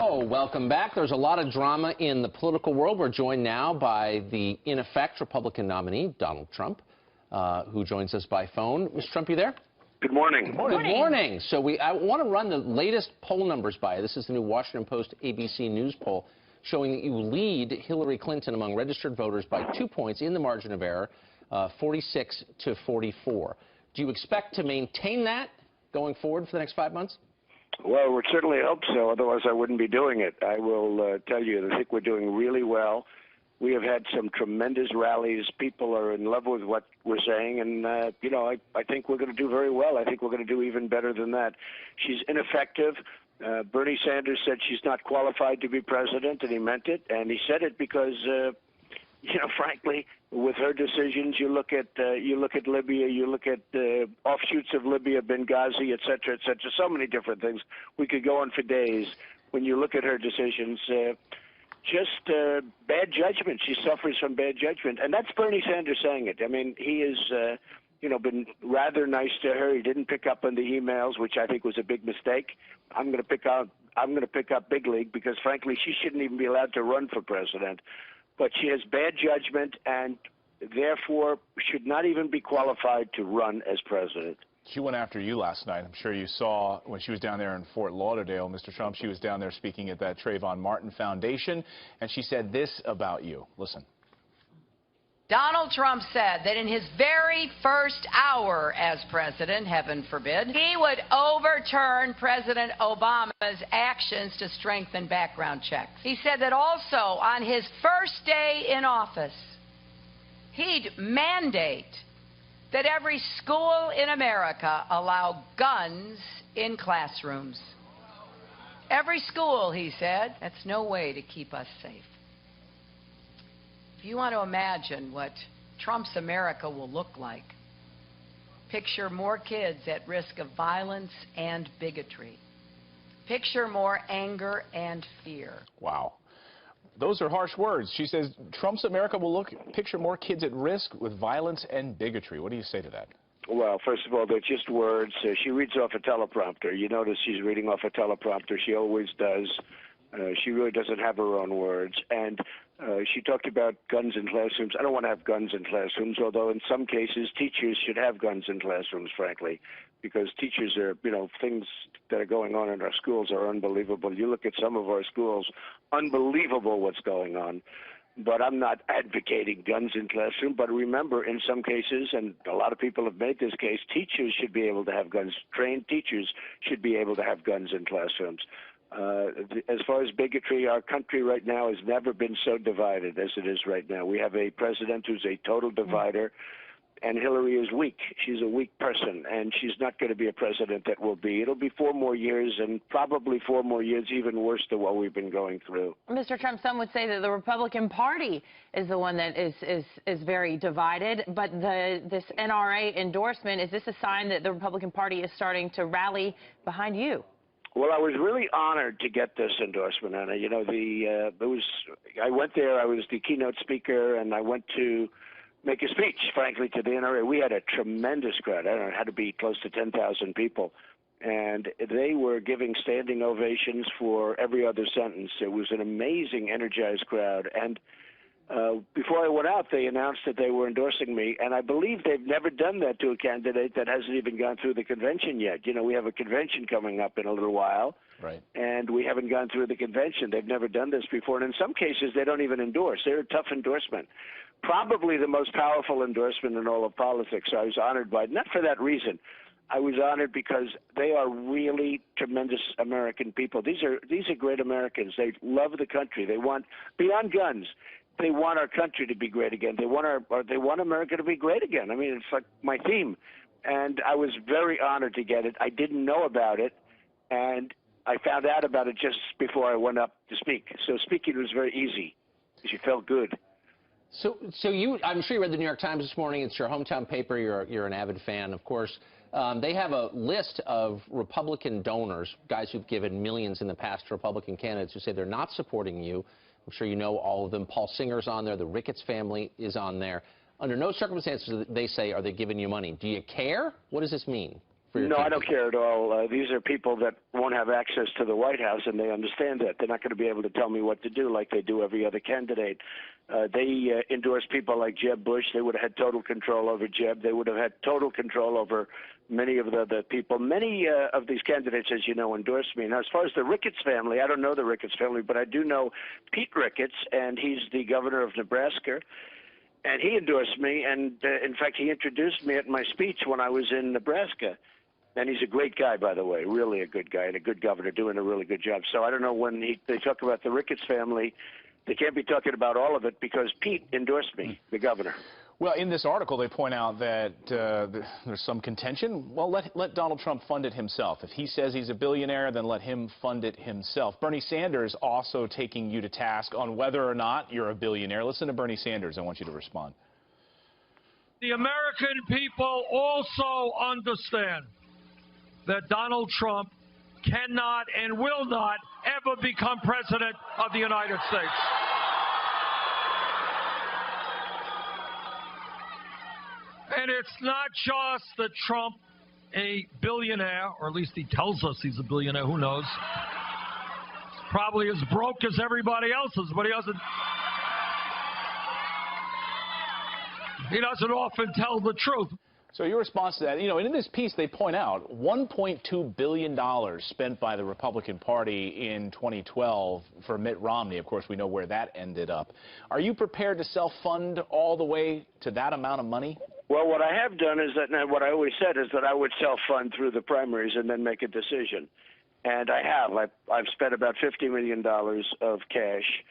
Oh, welcome back. There's a lot of drama in the political world. We're joined now by the, in effect, Republican nominee, Donald Trump, who joins us by phone. Mr. Trump, you there? Good morning. Good morning. Good morning. So I want to run the latest poll numbers by you. This is the new Washington Post ABC News poll showing that you lead Hillary Clinton among registered voters by 2 points in the margin of error, 46 to 44. Do you expect to maintain that going forward for the next 5 months? Well, we certainly hope so. Otherwise, I wouldn't be doing it. I will tell you, I think we're doing really well. We have had some tremendous rallies. People are in love with what we're saying, and, I think we're going to do very well. I think we're going to do even better than that. She's ineffective. Bernie Sanders said she's not qualified to be president, and he meant it. And he said it because, frankly, with her decisions, you look at Libya, you look at offshoots of Libya, Benghazi, et cetera, so many different things. We could go on for days. When you look at her decisions, just bad judgment. She suffers from bad judgment, and that's Bernie Sanders saying it. I mean, he has, been rather nice to her. He didn't pick up on the emails, which I think was a big mistake. I'm going to pick up big league because, frankly, she shouldn't even be allowed to run for president. But she has bad judgment and therefore should not even be qualified to run as president. She went after you last night. I'm sure you saw when she was down there in Fort Lauderdale, Mr. Trump. She was down there speaking at that Trayvon Martin Foundation, and she said this about you. Listen. Donald Trump said that in his very first hour as president, heaven forbid, he would overturn President Obama's actions to strengthen background checks. He said that also on his first day in office, he'd mandate that every school in America allow guns in classrooms. Every school, he said. That's no way to keep us safe. If you want to imagine what Trump's America will look like, picture more kids at risk of violence and bigotry. Picture more anger and fear. Wow. Those are harsh words. She says Trump's America will picture more kids at risk with violence and bigotry. What do you say to that? Well, first of all, they're just words. She reads off a teleprompter. You notice she's reading off a teleprompter. She always does. She really doesn't have her own words. And she talked about guns in classrooms. I don't want to have guns in classrooms, although in some cases teachers should have guns in classrooms, frankly, because teachers are, things that are going on in our schools are unbelievable. You look at some of our schools, unbelievable what's going on. But I'm not advocating guns in classroom. But remember, in some cases, and a lot of people have made this case, teachers should be able to have guns. Trained teachers should be able to have guns in classrooms. As far as bigotry, our country right now has never been so divided as it is right now. We have a president who's a total divider, and Hillary is weak. She's a weak person, and she's not going to be a president that will be. It'll be 4 more years, and probably 4 more years even worse than what we've been going through. Mr. Trump, some would say that the Republican Party is the one that is very divided, but this NRA endorsement, is this a sign that the Republican Party is starting to rally behind you? Well, I was really honored to get this endorsement, Anna. I went there, I was the keynote speaker, and I went to make a speech, frankly, to the NRA. We had a tremendous crowd. I don't know, it had to be close to 10,000 people. And they were giving standing ovations for every other sentence. It was an amazing, energized crowd. And before I went out, they announced that they were endorsing me, and I believe they've never done that to a candidate that hasn't even gone through the convention yet. We have a convention coming up in a little while, right? And we haven't gone through the convention. They've never done this before, and in some cases, they don't even endorse. They're a tough endorsement. Probably the most powerful endorsement in all of politics. So I was honored by it, not for that reason. I was honored because they are really tremendous American people. These are great Americans. They love the country. They want, beyond guns, they want our country to be great again. They want America to be great again. I mean, it's like my theme. And I was very honored to get it. I didn't know about it, and I found out about it just before I went up to speak. So speaking was very easy because you felt good. So I'm sure you read the New York Times this morning. It's your hometown paper. You're an avid fan, of course. They have a list of Republican donors, guys who've given millions in the past to Republican candidates, who say they're not supporting you. I'm sure you know all of them. Paul Singer's on there. The Ricketts family is on there. Under no circumstances, they say, are they giving you money. Do you care? What does this mean? for your No, I campaign? don't care at all. These are people that won't have access to the White House, and they understand that. They're not going to be able to tell me what to do like they do every other candidate. They endorse people like Jeb Bush. They would have had total control over Jeb. They would have had total control over many of the other people. Many of these candidates, as you know, endorsed me. Now, as far as the Ricketts family, I don't know the Ricketts family, but I do know Pete Ricketts, and he's the governor of Nebraska. And he endorsed me, and in fact, he introduced me at my speech when I was in Nebraska. And he's a great guy, by the way, really a good guy and a good governor, doing a really good job. So I don't know when they talk about the Ricketts family, they can't be talking about all of it because Pete endorsed me, the governor. Well, in this article, they point out that there's some contention. Well, let Donald Trump fund it himself. If he says he's a billionaire, then let him fund it himself. Bernie Sanders also taking you to task on whether or not you're a billionaire. Listen to Bernie Sanders. I want you to respond. The American people also understand that Donald Trump cannot and will not ever become president of the United States. And it's not just that Trump, a billionaire, or at least he tells us he's a billionaire, who knows, probably as broke as everybody else is, but he doesn't often tell the truth. So your response to that, you know, and in this piece they point out $1.2 billion spent by the Republican Party in 2012 for Mitt Romney. Of course, we know where that ended up. Are you prepared to self-fund all the way to that amount of money? Well, what I have done is that, and what I always said is that I would self-fund through the primaries and then make a decision. And I have. I've spent about $50 million of cash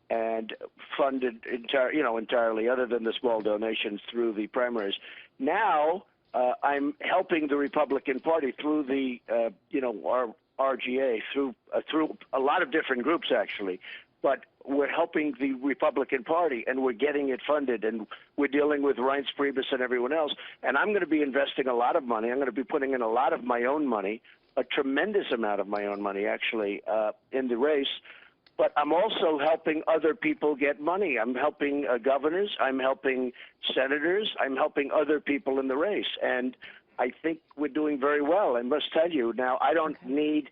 and funded entirely, other than the small donations, through the primaries. Now I'm helping the Republican Party through the our RGA, through a lot of different groups actually, but we're helping the Republican Party and we're getting it funded, and we're dealing with Reince Priebus and everyone else. And I'm going to be investing a lot of money. I'm going to be putting in a lot of my own money, a tremendous amount of my own money actually, in the race. But I'm also helping other people get money. I'm helping governors. I'm helping senators. I'm helping other people in the race. And I think we're doing very well. I must tell you, now, I don't need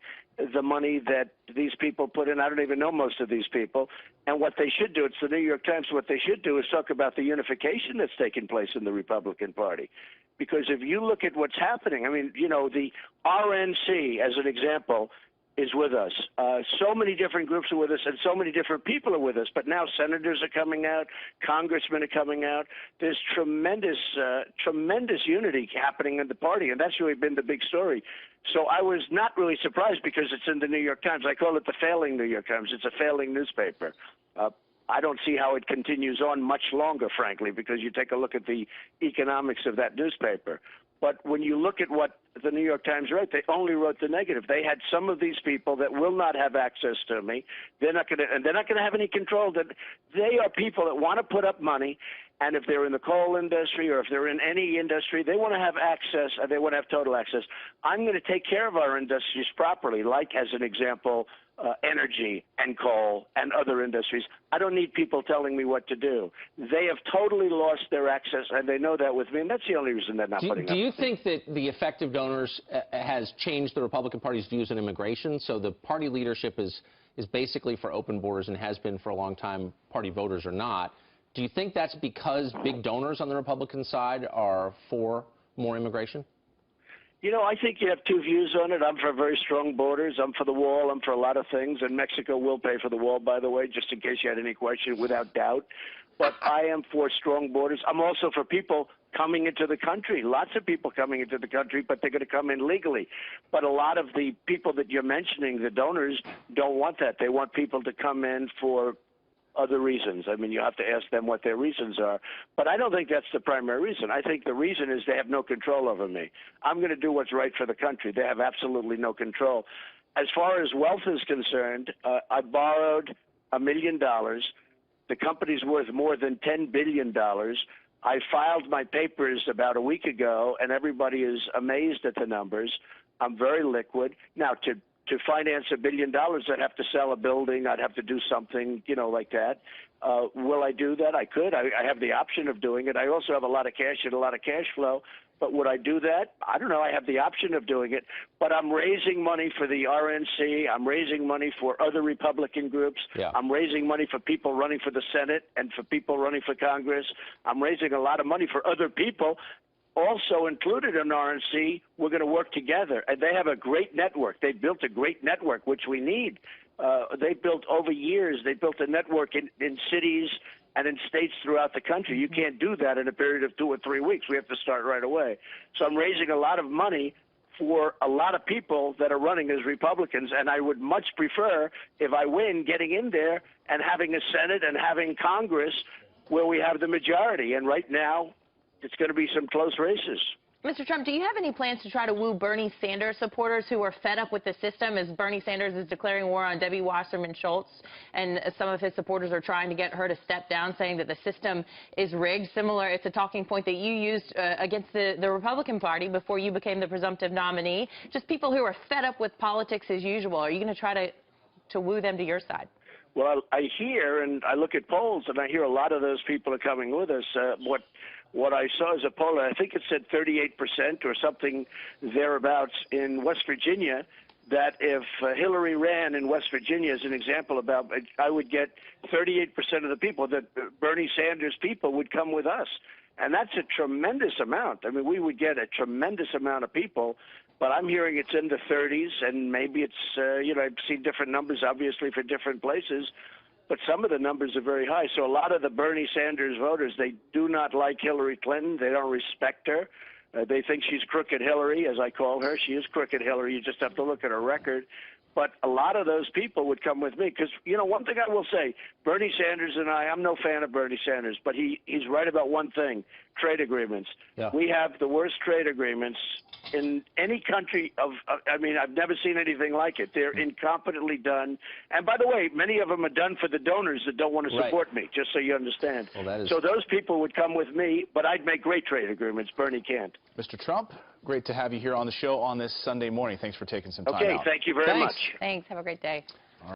the money that these people put in. I don't even know most of these people. And what they should do, it's the New York Times, what they should do is talk about the unification that's taking place in the Republican Party. Because if you look at what's happening, I mean, the RNC, as an example, is with us. So many different groups are with us, and so many different people are with us. But now senators are coming out, congressmen are coming out. There's tremendous unity happening in the party, and that's really been the big story. So I was not really surprised because it's in the New York Times. I call it the failing New York Times. It's a failing newspaper. I don't see how it continues on much longer, frankly, because you take a look at the economics of that newspaper. But when you look at what the New York Times wrote, they only wrote the negative. They had some of these people that will not have access to me. They're not going to have any control. That they are people that want to put up money, and if they're in the coal industry or if they're in any industry, they want to have access. They want to have total access. I'm going to take care of our industries properly, like, as an example, energy and coal and other industries. I don't need people telling me what to do. They have totally lost their access, and they know that with me, and that's the only reason they're not putting up. Do you think that the effective donors has changed the Republican Party's views on immigration? So the party leadership is basically for open borders and has been for a long time. Party voters are not. Do you think that's because big donors on the Republican side are for more immigration? I think you have two views on it. I'm for very strong borders. I'm for the wall. I'm for a lot of things. And Mexico will pay for the wall, by the way, just in case you had any question, without doubt. But I am for strong borders. I'm also for people coming into the country. Lots of people coming into the country, but they're going to come in legally. But a lot of the people that you're mentioning, the donors, don't want that. They want people to come in for other reasons. I mean, you have to ask them what their reasons are. But I don't think that's the primary reason. I think the reason is they have no control over me. I'm going to do what's right for the country. They have absolutely no control. As far as wealth is concerned, I borrowed $1 million. The company's worth more than $10 billion. I filed my papers about a week ago, and everybody is amazed at the numbers. I'm very liquid. Now, to finance $1 billion, I'd have to sell a building. I'd have to do something, like that. Will I do that? I could. I have the option of doing it. I also have a lot of cash and a lot of cash flow. But would I do that? I don't know. I have the option of doing it. But I'm raising money for the RNC. I'm raising money for other Republican groups. Yeah. I'm raising money for people running for the Senate and for people running for Congress. I'm raising a lot of money for other people. Also included in RNC, we're going to work together. And they have a great network. They built a great network, which we need. They built over years. They built a network in cities and in states throughout the country. You can't do that in a period of 2 or 3 weeks. We have to start right away. So I'm raising a lot of money for a lot of people that are running as Republicans, and I would much prefer, if I win, getting in there and having a Senate and having Congress where we have the majority. And right now, it's going to be some close races. Mr. Trump, do you have any plans to try to woo Bernie Sanders supporters who are fed up with the system as Bernie Sanders is declaring war on Debbie Wasserman Schultz, and some of his supporters are trying to get her to step down, saying that the system is rigged? Similar, it's a talking point that you used against the Republican Party before you became the presumptive nominee. Just people who are fed up with politics as usual. Are you going to try to woo them to your side? Well, I hear and I look at polls, and I hear a lot of those people are coming with us. What I saw as a poll, I think it said 38% or something thereabouts in West Virginia, that if Hillary ran in West Virginia, as an example, I would get 38% of the people, that Bernie Sanders people would come with us. And that's a tremendous amount. I mean, we would get a tremendous amount of people, but I'm hearing it's in the 30s, and maybe it's, I've seen different numbers, obviously, for different places, but some of the numbers are very high. So a lot of the Bernie Sanders voters, they do not like Hillary Clinton. They don't respect her. They think she's Crooked Hillary, as I call her. She is Crooked Hillary. You just have to look at her record. But a lot of those people would come with me because, one thing I will say, Bernie Sanders and I'm no fan of Bernie Sanders, but he's right about one thing, trade agreements. Yeah. We have the worst trade agreements in any country I've never seen anything like it. They're incompetently done. And by the way, many of them are done for the donors that don't want to support me, just so you understand. Well, so those people would come with me, but I'd make great trade agreements. Bernie can't. Mr. Trump, great to have you here on the show on this Sunday morning. Thanks for taking some time out. Okay, thank you very much. Thanks. Have a great day.